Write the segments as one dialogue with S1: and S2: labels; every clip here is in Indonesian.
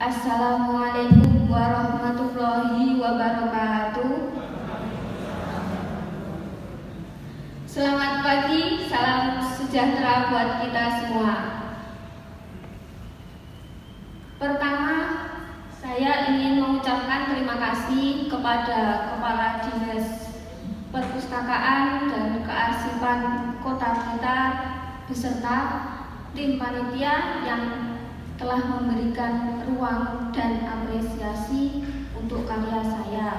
S1: Assalamualaikum warahmatullahi wabarakatuh. Selamat pagi, salam sejahtera buat kita semua. Pertama, saya ingin mengucapkan terima kasih kepada Kepala Dinas Perpustakaan dan Kearsipan Kota Blitar beserta tim panitia yang telah memberikan ruang dan apresiasi untuk karya saya.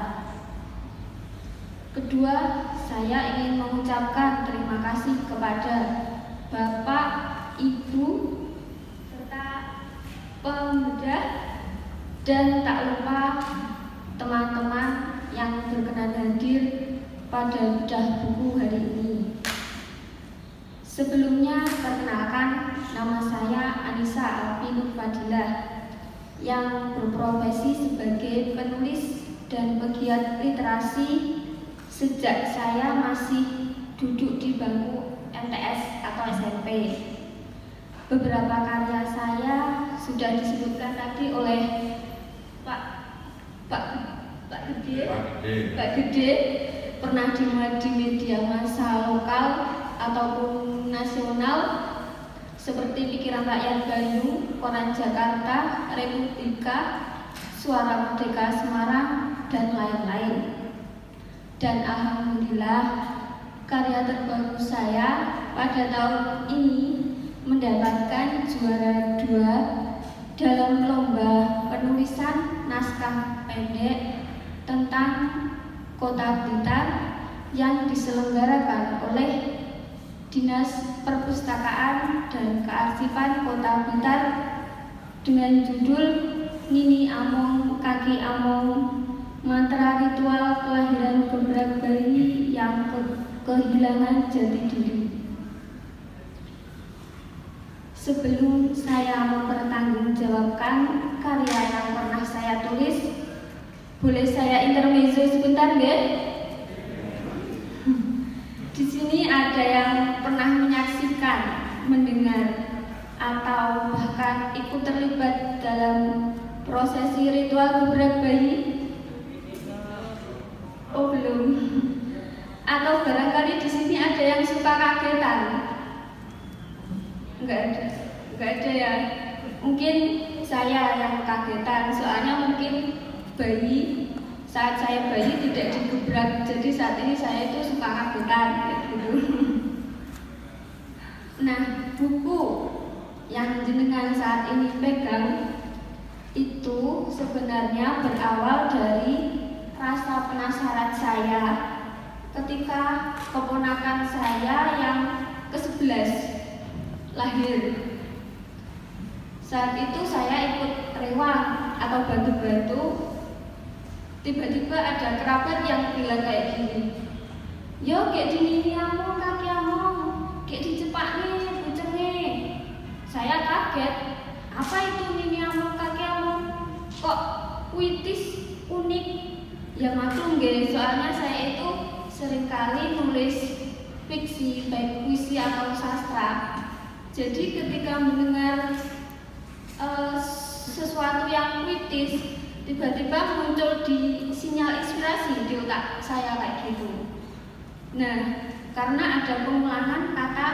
S1: Kedua, saya ingin mengucapkan terima kasih kepada Bapak, Ibu, serta pemuda, dan tak lupa teman-teman yang berkenan hadir pada bedah buku hari ini. Sebelumnya, perkenalkan, nama saya Anissa Alfi Nur Fadilah yang berprofesi sebagai penulis dan pegiat literasi sejak saya masih duduk di bangku MTS atau SMP. Beberapa karya saya sudah disebutkan tadi oleh Pak Gede, pernah dimuat di media massa lokal ataupun nasional seperti Pikiran Rakyat Bandung, Koran Jakarta, Republika, Suara Merdeka Semarang, dan lain-lain. Dan alhamdulillah, karya terbaru saya pada tahun ini mendapatkan juara 2 dalam lomba penulisan naskah pendek tentang Kota Blitar yang diselenggarakan oleh Dinas Perpustakaan dan Kearsipan Kota Blitar dengan judul Nini Among Kaki Among, Mantra Ritual Kelahiran Gebrak Bayi yang Kehilangan Jati Diri. Sebelum saya mempertanggungjawabkan karya yang pernah saya tulis, boleh saya intermezzo sebentar, nggak? Di sini ada yang pernah menyaksikan, mendengar, atau bahkan ikut terlibat dalam prosesi ritual gebrak bayi? Oh, belum. Atau barangkali di sini ada yang suka kagetan? Enggak ada ya. Mungkin saya yang kagetan, soalnya mungkin saat saya bayi tidak digebrak, jadi saat ini saya itu suka kagetan gitu. Nah, buku yang jenengan saat ini pegang itu sebenarnya berawal dari rasa penasaran saya ketika keponakan saya yang ke-11 lahir. Saat itu saya ikut rewang atau bantu-bantu. Tiba-tiba ada kerabat yang bilang kayak gini, "Yo, kayak di nini among kaki among, kayak dicepak nih, bucengnya." Saya kaget, apa itu nini among kaki among? Kok puitis, unik? Ya maklum nggih, soalnya saya itu seringkali nulis fiksi, baik puisi atau sastra. Jadi ketika mendengar sesuatu yang puitis, tiba-tiba muncul di sinyal inspirasi di otak saya kayak gitu. Nah, karena ada pengulangan kata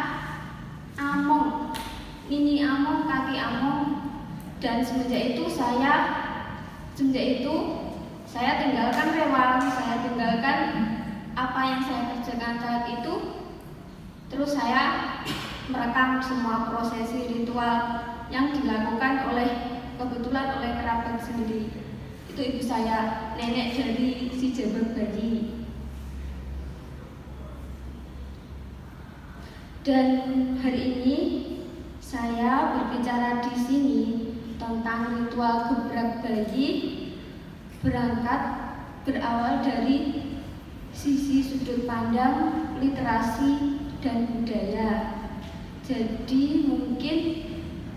S1: among, nini among, kaki among, dan semenjak itu saya tinggalkan rewang, saya tinggalkan apa yang saya kerjakan saat itu, terus saya merekam semua prosesi ritual yang dilakukan kebetulan oleh kerabat sendiri. Itu ibu saya, nenek dari si jabang bayi. Dan hari ini saya berbicara di sini tentang ritual gebrak bayi berawal dari sisi sudut pandang literasi dan budaya. Jadi mungkin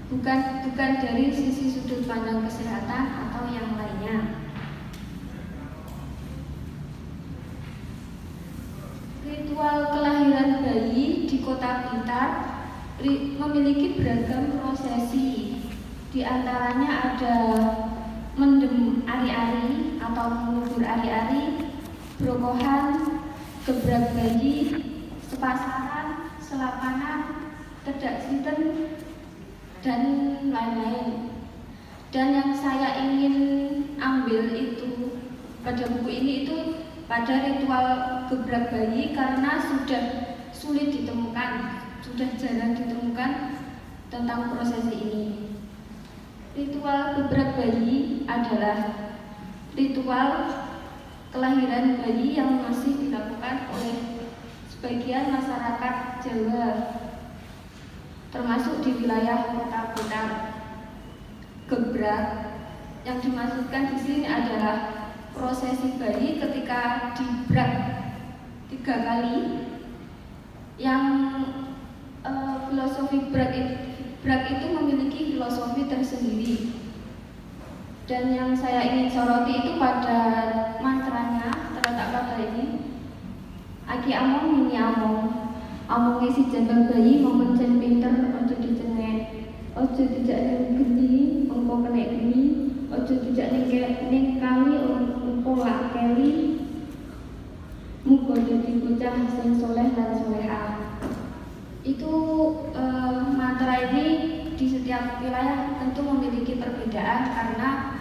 S1: bukan dari sisi sudut pandang kesehatan atau yang lainnya. Ritual kelahiran bayi di Kota Blitar memiliki beragam prosesi. Di antaranya ada mendem ari-ari atau mengubur ari-ari, brokohan, gebrak bayi, sepasaran, selapanan, tedak sinten, dan lain-lain. Dan yang saya ingin ambil itu pada buku ini itu pada ritual gebrak bayi, karena sudah sulit ditemukan, sudah jarang ditemukan tentang prosesi ini. Ritual gebrak bayi adalah ritual kelahiran bayi yang masih dilakukan oleh sebagian masyarakat Jawa, termasuk di wilayah Kota Blitar. Gebrak yang dimaksudkan di sini adalah prosesi bayi ketika dibrak 3 kali, yang filosofi brak itu memiliki filosofi tersendiri. Dan yang saya ingin soroti itu pada mantranya terletak pada ini. Aki among mini among, amongnya si jambang bayi memencen pinter ojo dicengek, ojo tidak ning geni, engko kena geni, ojo tidak ning kali engko lak keli. Muga dadi bocah sing soleh lan solehah. Itu mantra ini di setiap wilayah tentu memiliki perbedaan karena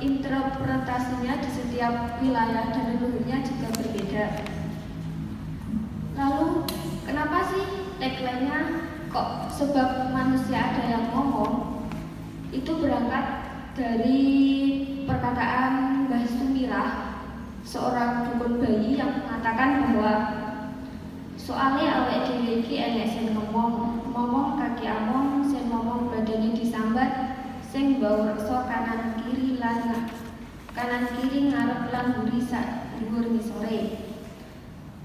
S1: interpretasinya di setiap wilayah dan leluhurnya juga berbeda. Lalu kenapa sih tagline-nya kok sebab manusia ada yang ngomong? Itu berangkat dari perkataan Mbah Sumirah, seorang dukun bayi, yang mengatakan bahwa soalnya awake dhewe iki enek sing ngomong kaki among, sing ngomong badane disambat, sing mbau reksa kanan kiri ngarep lan mburi sak dhuwur ngisore.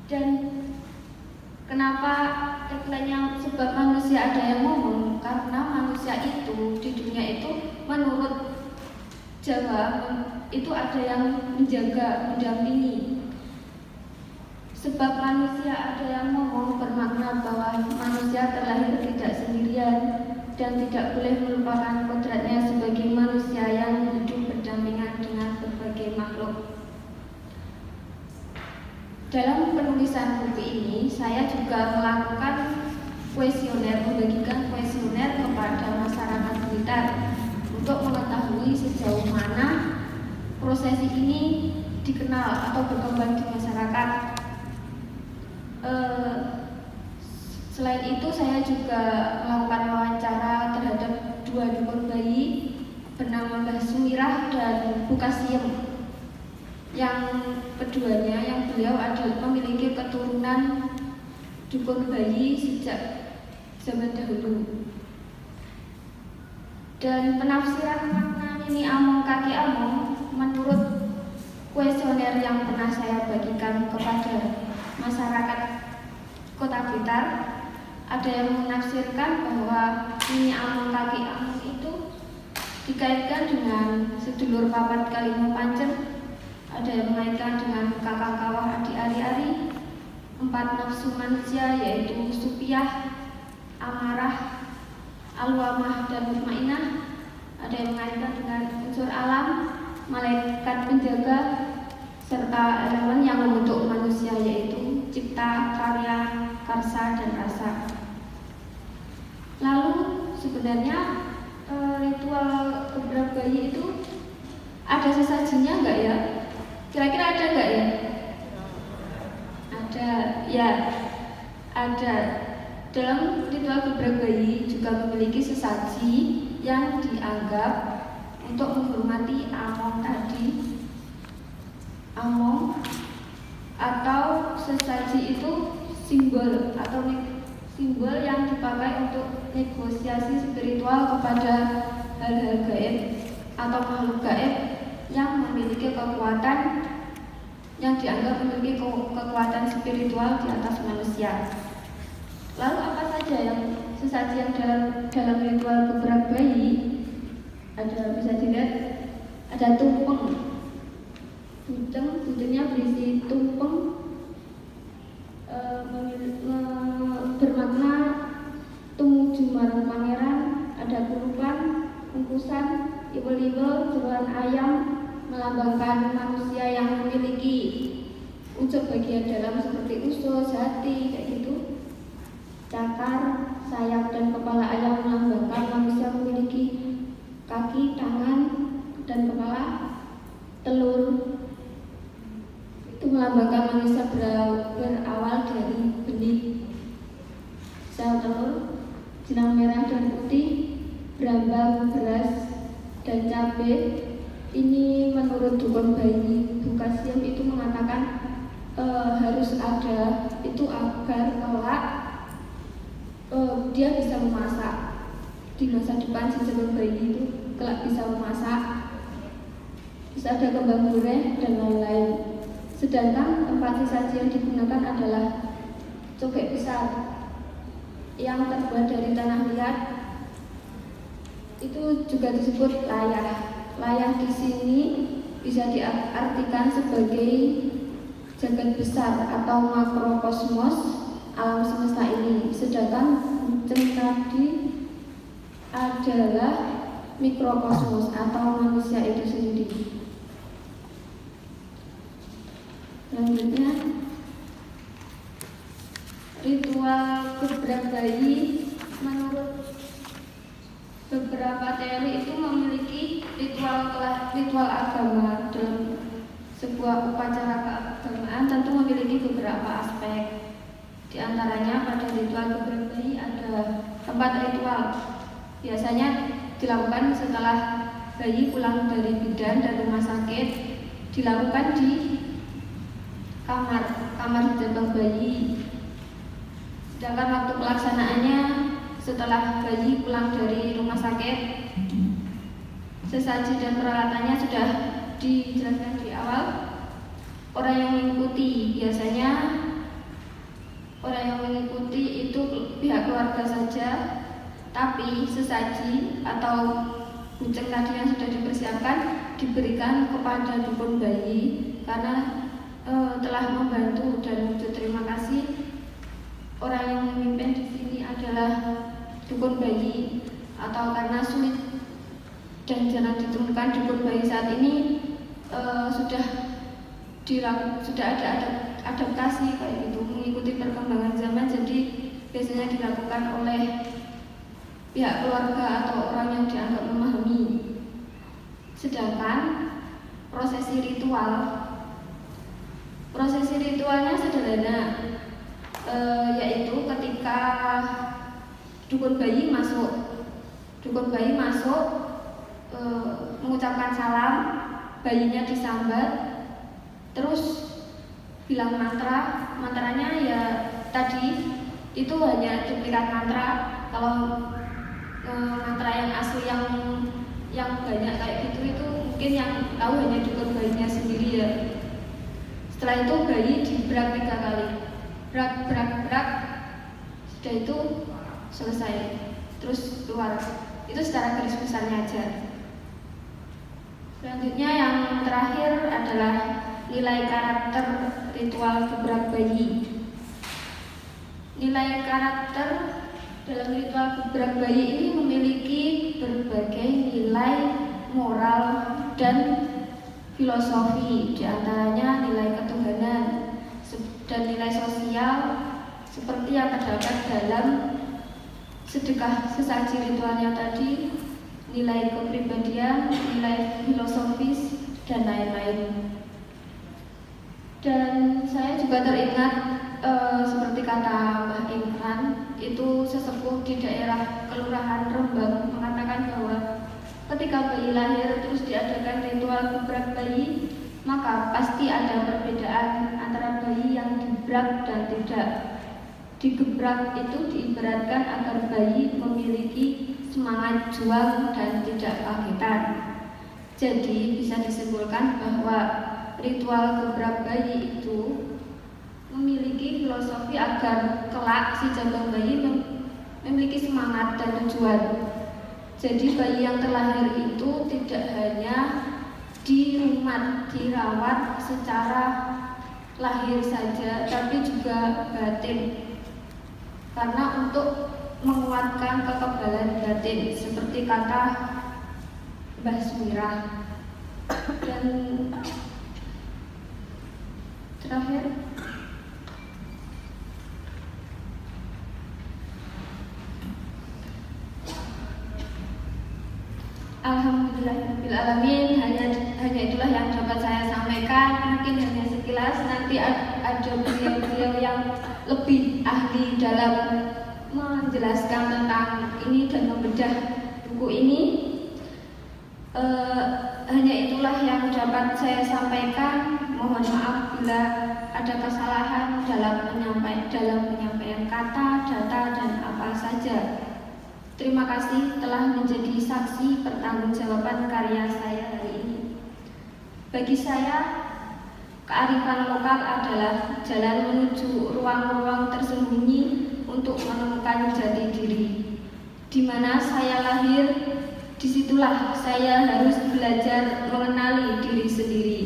S1: Dan kenapa tagline-nya sebab manusia ada yang ngomong? Karena manusia itu di dunia itu menurut Jawa itu ada yang menjaga, mendampingi. Sebab manusia ada yang ngomong bermakna bahwa manusia terlahir tidak sendirian dan tidak boleh melupakan kodratnya sebagai manusia yang hidup berdampingan dengan berbagai makhluk. Dalam penulisan buku ini, saya juga melakukan kuesioner, membagikan kuesioner kepada masyarakat Blitar untuk mengetahui sejauh mana prosesi ini dikenal atau berkembang di masyarakat. Selain itu, saya juga melakukan wawancara terhadap 2 dukun bayi bernama Mbah Sumirah dan Bu Kasiem. Yang keduanya, yang beliau adalah memiliki keturunan dukun bayi sejak zaman dahulu. Dan penafsiran makna ini among kaki among menurut kuesioner yang pernah saya bagikan kepada masyarakat Kota Blitar, ada yang menafsirkan bahwa ini among kaki among itu dikaitkan dengan sedulur papat kalimo pancen, ada yang mengaitkan dengan kakak kawah adi ari-ari, 4 nafsu manusia yaitu supiah, amarah, alwamah, dan mutmainah. Ada yang mengaitkan dengan unsur alam, malaikat penjaga, serta elemen yang membentuk manusia yaitu cipta, karya, karsa, dan rasa. Lalu sebenarnya ritual gebrak bayi itu ada sesajinya enggak ya? Kira-kira ada enggak ya? Ada, ya ada. Dalam ritual gebrak bayi juga memiliki sesaji yang dianggap untuk menghormati among tadi. Among atau sesaji itu simbol atau simbol yang dipakai untuk negosiasi spiritual kepada hal-hal gaib atau makhluk gaib yang memiliki kekuatan, yang dianggap memiliki kekuatan spiritual di atas manusia. Lalu apa saja yang sesaji yang dalam ritual gebrak bayi? Ada, bisa dilihat, ada tumpeng. Bujengnya berisi tumpeng, bermakna tumuju marang pangeran. Ada kurupan, bungkusan, Uwel-uwel jeroan ayam melambangkan manusia yang memiliki unsur bagian dalam seperti usus, hati, kayak gitu. Cakar, sayap, dan kepala ayam melambangkan manusia memiliki kaki, tangan, dan kepala. Telur itu melambangkan manusia berawal dari benih. Sel telur, jenang merah dan putih, berambang, beras, dan cabai. Ini menurut dukun bayi Bukasiem itu mengatakan harus ada itu agar kelak dia bisa memasak di masa depan. Si calon bayi itu kelak bisa memasak, bisa ada kembang goreng dan lain-lain. Sedangkan tempat sesaji yang digunakan adalah cobek besar yang terbuat dari tanah liat, itu juga disebut layah. Layah di sini bisa diartikan sebagai jagat besar atau makrokosmos alam semesta ini, sedangkan kucing tadi adalah mikrokosmos atau manusia itu sendiri. Selanjutnya, ritual gebrak bayi menurut beberapa teori itu memiliki ritual agama. Dalam sebuah upacara keagamaan tentu memiliki beberapa aspek. Di antaranya pada ritual gebrak bayi ada 4 ritual. Biasanya dilakukan setelah bayi pulang dari bidan dan rumah sakit, dilakukan di kamar jabang bayi. Sedangkan waktu pelaksanaannya setelah bayi pulang dari rumah sakit, sesaji dan peralatannya sudah dijelaskan di awal. Orang yang mengikuti biasanya itu pihak keluarga saja, tapi sesaji atau kucing tadi yang sudah dipersiapkan diberikan kepada dukun bayi karena telah membantu dan wujud terima kasih. Orang yang memimpin di sini adalah dukun bayi, atau karena sulit dan jarang ditemukan dukun bayi saat ini sudah ada adaptasi kayak gitu, mengikuti perkembangan zaman. Jadi biasanya dilakukan oleh pihak keluarga atau orang yang dianggap memahami. Sedangkan prosesi ritualnya sederhana, yaitu ketika dukun bayi masuk mengucapkan salam, bayinya disambat, terus bilang mantranya ya tadi itu hanya duplikat mantra. Kalau mantra yang asli yang banyak kayak gitu itu mungkin yang tahu hanya dukun bayinya sendiri ya. Setelah itu bayi dibrak 3 kali, brak, sudah itu selesai, terus keluar. Itu secara garis besarnya aja. Selanjutnya yang terakhir adalah nilai karakter ritual gebrak bayi. Nilai karakter dalam ritual gebrak bayi ini memiliki berbagai nilai moral dan filosofi, diantaranya nilai ketuhanan dan nilai sosial seperti yang terdapat dalam sedekah sesaji ritualnya tadi, nilai kepribadian, nilai filosofis, dan lain-lain. Dan saya juga teringat seperti kata Mbah Imran, itu sesepuh di daerah Kelurahan Rembang mengatakan bahwa ketika bayi lahir terus diadakan ritual gebrak bayi, maka pasti ada perbedaan antara bayi yang dibrak dan tidak. Digebrak itu diibaratkan agar bayi memiliki semangat juang dan tidak kagetan. Jadi bisa disimpulkan bahwa ritual gebrak bayi itu memiliki filosofi agar kelak si jabang bayi memiliki semangat dan tujuan. Jadi bayi yang terlahir itu tidak hanya dirawat secara lahir saja, tapi juga batin. Karena untuk menguatkan kekebalan batin, seperti kata Mbah Sumirah. Dan terakhir, alhamdulillahirrahmanirrahim, hanya itulah yang dapat saya sampaikan. Mungkin hanya sekilas, nanti ada beliau-beliau yang lebih ahli dalam menjelaskan tentang ini dan membedah buku ini. Hanya itulah yang dapat saya sampaikan. Mohon maaf bila ada kesalahan dalam penyampaian kata, data, dan apa saja. Terima kasih telah menjadi saksi pertanggungjawaban karya saya hari ini. Bagi saya, kearifan lokal adalah jalan menuju ruang-ruang tersembunyi untuk menemukan jati diri. Di mana saya lahir, disitulah saya harus belajar mengenali diri sendiri.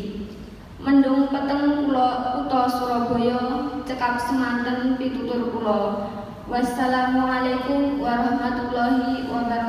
S1: Mendung peteng kula Kuto Surabaya, cekap semanten pitutur kula. Wassalamualaikum warahmatullahi wabarakatuh.